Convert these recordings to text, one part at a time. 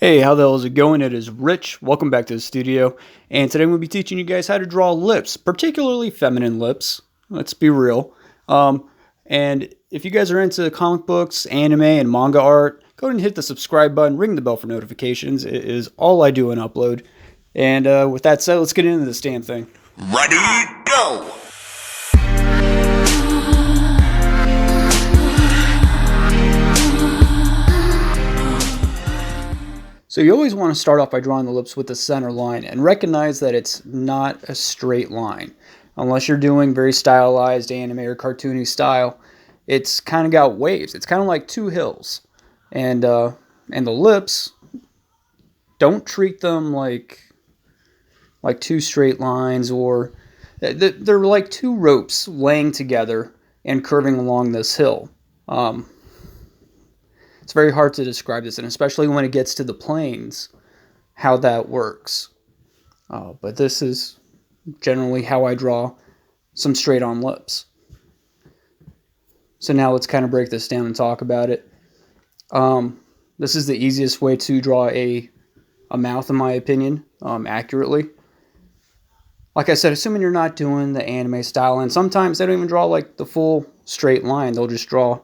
Hey, how the hell is it going? It is Rich. Welcome back to the studio. And today I'm going to be teaching you guys how to draw lips, particularly feminine lips. Let's be real. And if you guys are into comic books, anime, and manga art, go ahead and hit the subscribe button, ring the bell for notifications. It is all I do and upload. And with that said, let's get into this damn thing. Ready, go! So you always want to start off by drawing the lips with the center line and recognize that it's not a straight line. Unless you're doing very stylized anime or cartoony style, it's kind of got waves. It's kind of like two hills. And the lips, don't treat them like two straight lines, or they're like two ropes laying together and curving along this hill. It's very hard to describe this, and especially when it gets to the planes, how that works. But this is generally how I draw some straight-on lips. So now let's kind of break this down and talk about it. This is the easiest way to draw a mouth, in my opinion, accurately. Like I said, assuming you're not doing the anime style, and sometimes they don't even draw like the full straight line. They'll just draw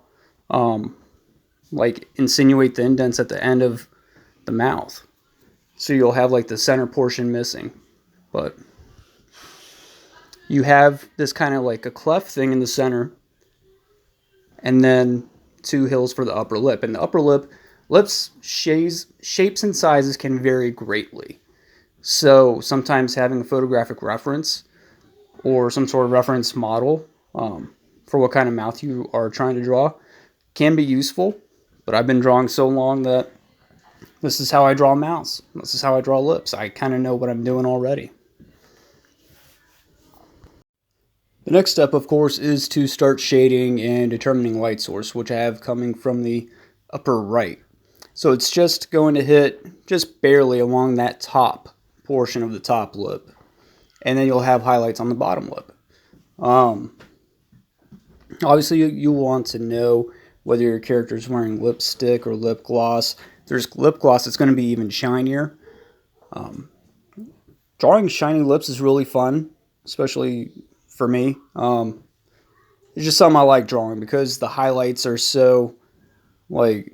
like insinuate the indents at the end of the mouth. So you'll have like the center portion missing. But you have this kind of like a cleft thing in the center, and then two hills for the upper lip. And the upper lips shapes and sizes can vary greatly. So sometimes having a photographic reference or some sort of reference model for what kind of mouth you are trying to draw can be useful. But I've been drawing so long that this is how I draw mouths. This is how I draw lips. I kind of know what I'm doing already. The next step, of course, is to start shading and determining light source, which I have coming from the upper right. So it's just going to hit just barely along that top portion of the top lip. And then you'll have highlights on the bottom lip. Obviously, you want to know whether your character is wearing lipstick or lip gloss. If there's lip gloss, it's going to be even shinier. Drawing shiny lips is really fun, especially for me. It's just something I like drawing because the highlights are so, like,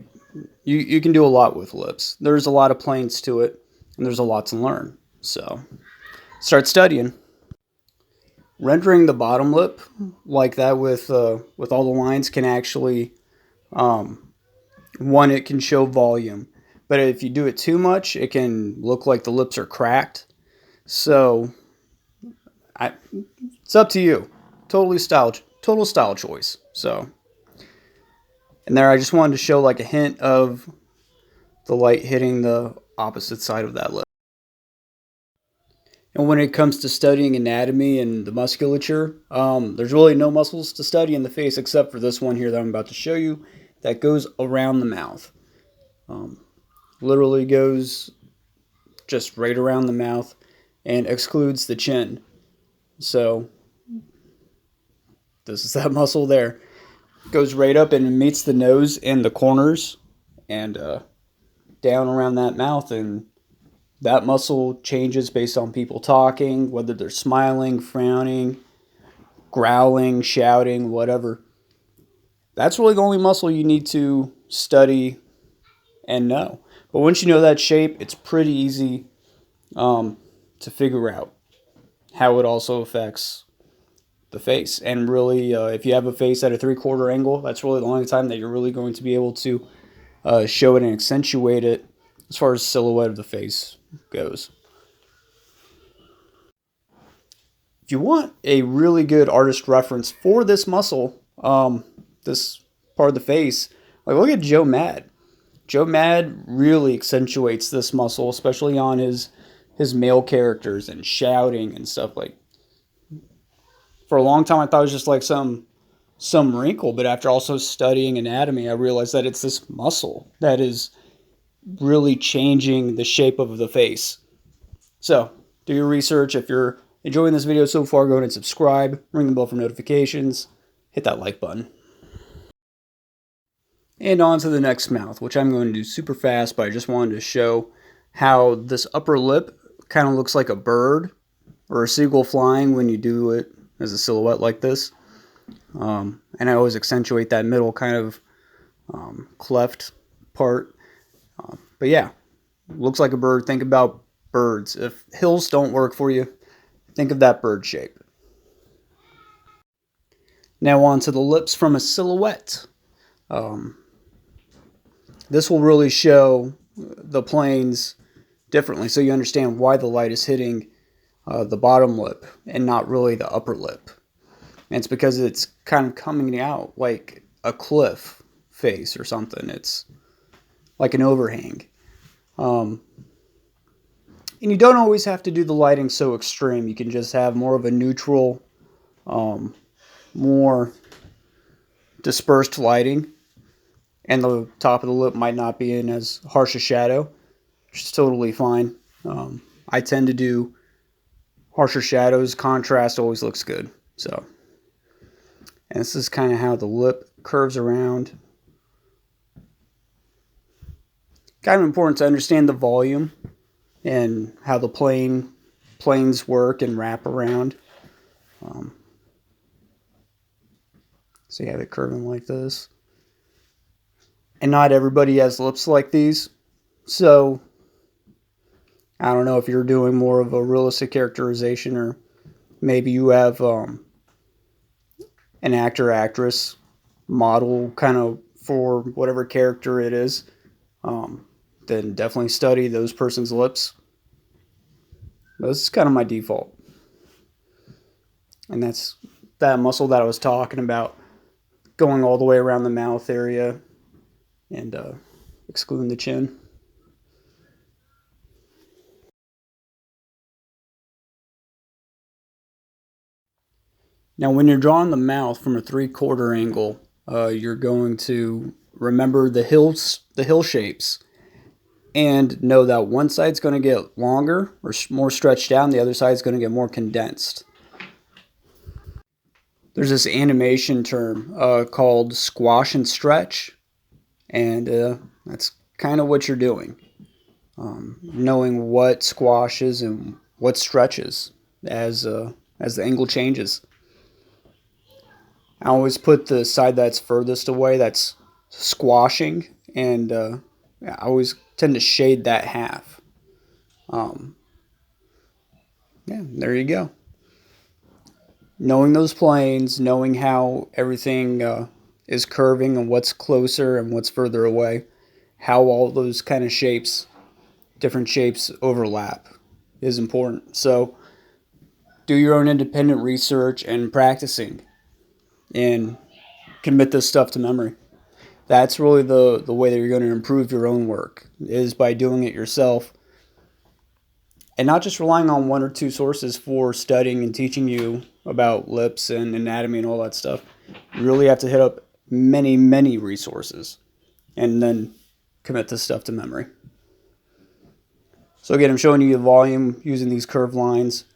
you can do a lot with lips. There's a lot of planes to it, and there's a lot to learn. So, start studying. Rendering the bottom lip like that with all the lines can actually, one, it can show volume. But if you do it too much, it can look like the lips are cracked. So, it's up to you. Total style choice. So, and there I just wanted to show like a hint of the light hitting the opposite side of that lip. And when it comes to studying anatomy and the musculature, there's really no muscles to study in the face except for this one here that I'm about to show you that goes around the mouth. Literally goes just right around the mouth and excludes the chin. So this is that muscle there. Goes right up and meets the nose and the corners and down around that mouth, and that muscle changes based on people talking, whether they're smiling, frowning, growling, shouting, whatever. That's really the only muscle you need to study and know. But once you know that shape, it's pretty easy to figure out how it also affects the face. And really, if you have a face at a 3/4 angle, that's really the only time that you're really going to be able to show it and accentuate it as far as silhouette of the face goes. If you want a really good artist reference for this muscle, this part of the face, like look at Joe Mad. Joe Mad really accentuates this muscle, especially on his male characters and shouting and stuff. Like, for a long time I thought it was just like some wrinkle, but after also studying anatomy, I realized that it's this muscle that is really changing the shape of the face. So, do your research. If you're enjoying this video so far, go ahead and subscribe, ring the bell for notifications, hit that like button. And on to the next mouth, which I'm going to do super fast, but I just wanted to show how this upper lip kind of looks like a bird or a seagull flying when you do it as a silhouette like this. And I always accentuate that middle kind of cleft part. But yeah, looks like a bird. Think about birds. If hills don't work for you, think of that bird shape. Now on to the lips from a silhouette. This will really show the planes differently, so you understand why the light is hitting the bottom lip and not really the upper lip. And it's because it's kind of coming out like a cliff face or something. It's like an overhang. And you don't always have to do the lighting so extreme. You can just have more of a neutral, more dispersed lighting. And the top of the lip might not be in as harsh a shadow, which is totally fine. I tend to do harsher shadows. Contrast always looks good. So, and this is kind of how the lip curves around. Kind of important to understand the volume and how the planes work and wrap around. So you have it curving like this. And not everybody has lips like these. So I don't know if you're doing more of a realistic characterization, or maybe you have an actor, actress, model kind of for whatever character it is. Then definitely study those person's lips. But this is kind of my default. And that's that muscle that I was talking about, going all the way around the mouth area and excluding the chin. Now, when you're drawing the mouth from a 3/4 angle, you're going to remember the hill shapes, and know that one side's going to get longer or more stretched out, and the other side's going to get more condensed. There's this animation term called squash and stretch, and that's kind of what you're doing. Knowing what squashes and what stretches as the angle changes. I always put the side that's furthest away, that's squashing, and I always tend to shade that half. Yeah, there you go. Knowing those planes, knowing how everything is curving and what's closer and what's further away, how all those kind of shapes, different shapes overlap is important. So do your own independent research and practicing and commit this stuff to memory. That's really the way that you're going to improve your own work, is by doing it yourself and not just relying on one or two sources for studying and teaching you about lips and anatomy and all that stuff. You really have to hit up many, many resources and then commit this stuff to memory. So again, I'm showing you the volume using these curved lines,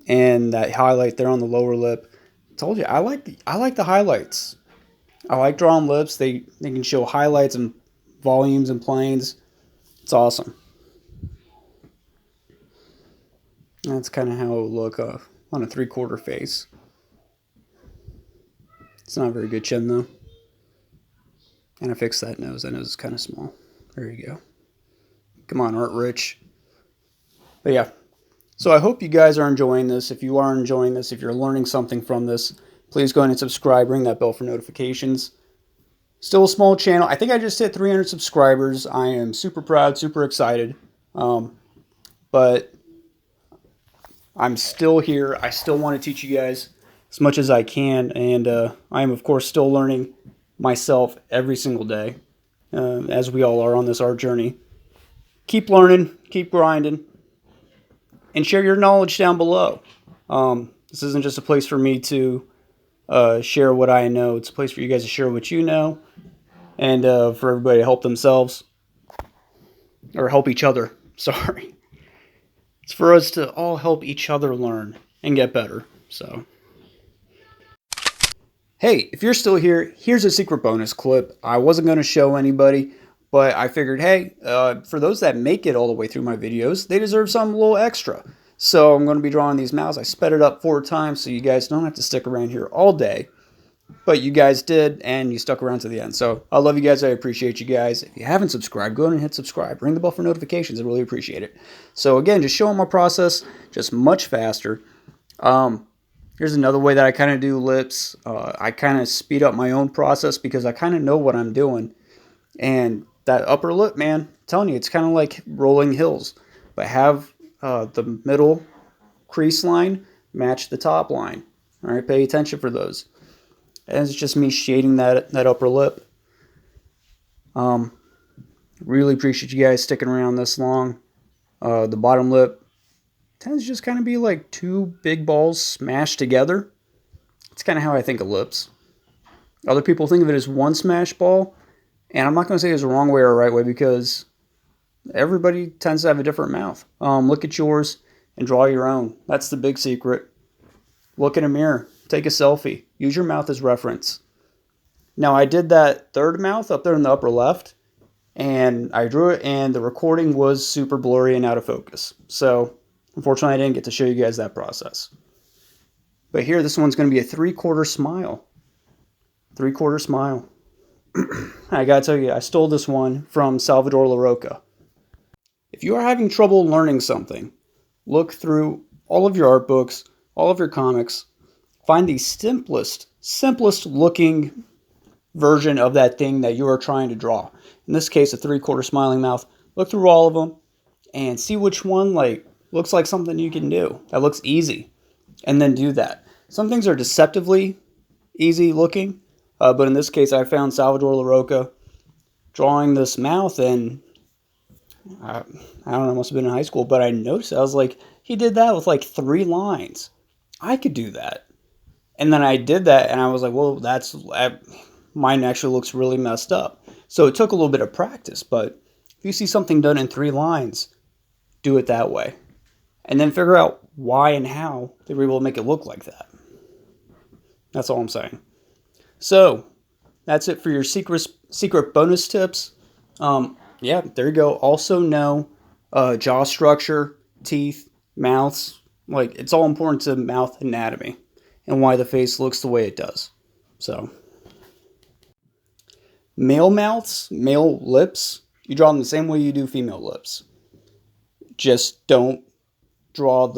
and that highlight there on the lower lip. I told you I like the highlights. I like drawing lips. They can show highlights and volumes and planes. It's awesome. That's kind of how it would look on a 3/4 face. It's not a very good chin though. And I fixed that nose. That nose is kind of small. There you go. Come on, Art Rich. But yeah. So I hope you guys are enjoying this. If you are enjoying this, if you're learning something from this, please go ahead and subscribe. Ring that bell for notifications. Still a small channel. I think I just hit 300 subscribers. I am super proud, super excited. But I'm still here. I still want to teach you guys as much as I can. And I am, of course, still learning myself every single day, as we all are on this art journey. Keep learning, keep grinding, and share your knowledge down below. This isn't just a place for me to share what I know. It's a place for you guys to share what you know, and for everybody to help themselves, or help each other. Sorry. It's for us to all help each other learn and get better. So, Hey, if you're still here, here's a secret bonus clip. I wasn't going to show anybody, but I figured, hey, for those that make it all the way through my videos, they deserve something a little extra. So I'm going to be drawing these mouths. I sped it up 4 times so you guys don't have to stick around here all day. But you guys did, and you stuck around to the end. So I love you guys. I appreciate you guys. If you haven't subscribed, go ahead and hit subscribe. Ring the bell for notifications. I really appreciate it. So again, just showing my process just much faster. Here's another way that I kind of do lips. I kind of speed up my own process because I kind of know what I'm doing. And that upper lip, man, I'm telling you, it's kind of like rolling hills. But have the middle crease line match the top line. All right, pay attention for those. And it's just me shading that upper lip. Really appreciate you guys sticking around this long. The bottom lip tends to just kind of be like 2 big balls smashed together. It's kind of how I think of lips. Other people think of it as one smash ball. And I'm not going to say it's the wrong way or a right way because everybody tends to have a different mouth. Look at yours and draw your own. That's the big secret. Look in a mirror. Take a selfie. Use your mouth as reference. Now, I did that third mouth up there in the upper left, and I drew it, and the recording was super blurry and out of focus. So, unfortunately, I didn't get to show you guys that process. But here, this one's going to be a 3/4 smile. 3/4 smile. I gotta tell you, I stole this one from Salvador La Roca. If you are having trouble learning something, look through all of your art books, all of your comics, find the simplest looking version of that thing that you are trying to draw. In this case, a 3/4 smiling mouth. Look through all of them and see which one looks like something you can do. That looks easy. And then do that. Some things are deceptively easy looking, but in this case, I found Salvador La Roca drawing this mouth, and I don't know, I must have been in high school, but I noticed, I was like, he did that with like 3 lines. I could do that. And then I did that, and I was like, well, mine actually looks really messed up. So it took a little bit of practice, but if you see something done in 3 lines, do it that way. And then figure out why and how they were able to make it look like that. That's all I'm saying. So that's it for your secret bonus tips. Yeah, there you go. Also know jaw structure, teeth, mouths. It's all important to mouth anatomy and why the face looks the way it does. So, male mouths, male lips, you draw them the same way you do female lips. Just don't draw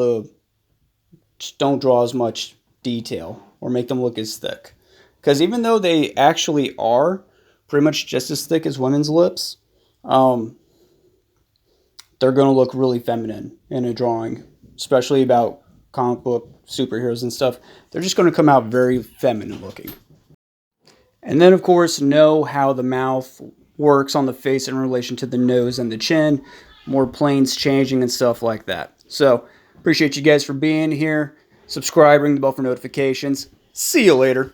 as much detail or make them look as thick. Because even though they actually are pretty much just as thick as women's lips, they're going to look really feminine in a drawing, especially about comic book superheroes and stuff. They're just going to come out very feminine looking. And then, of course, know how the mouth works on the face in relation to the nose and the chin, more planes changing and stuff like that. So, appreciate you guys for being here. Subscribe, ring the bell for notifications. See you later.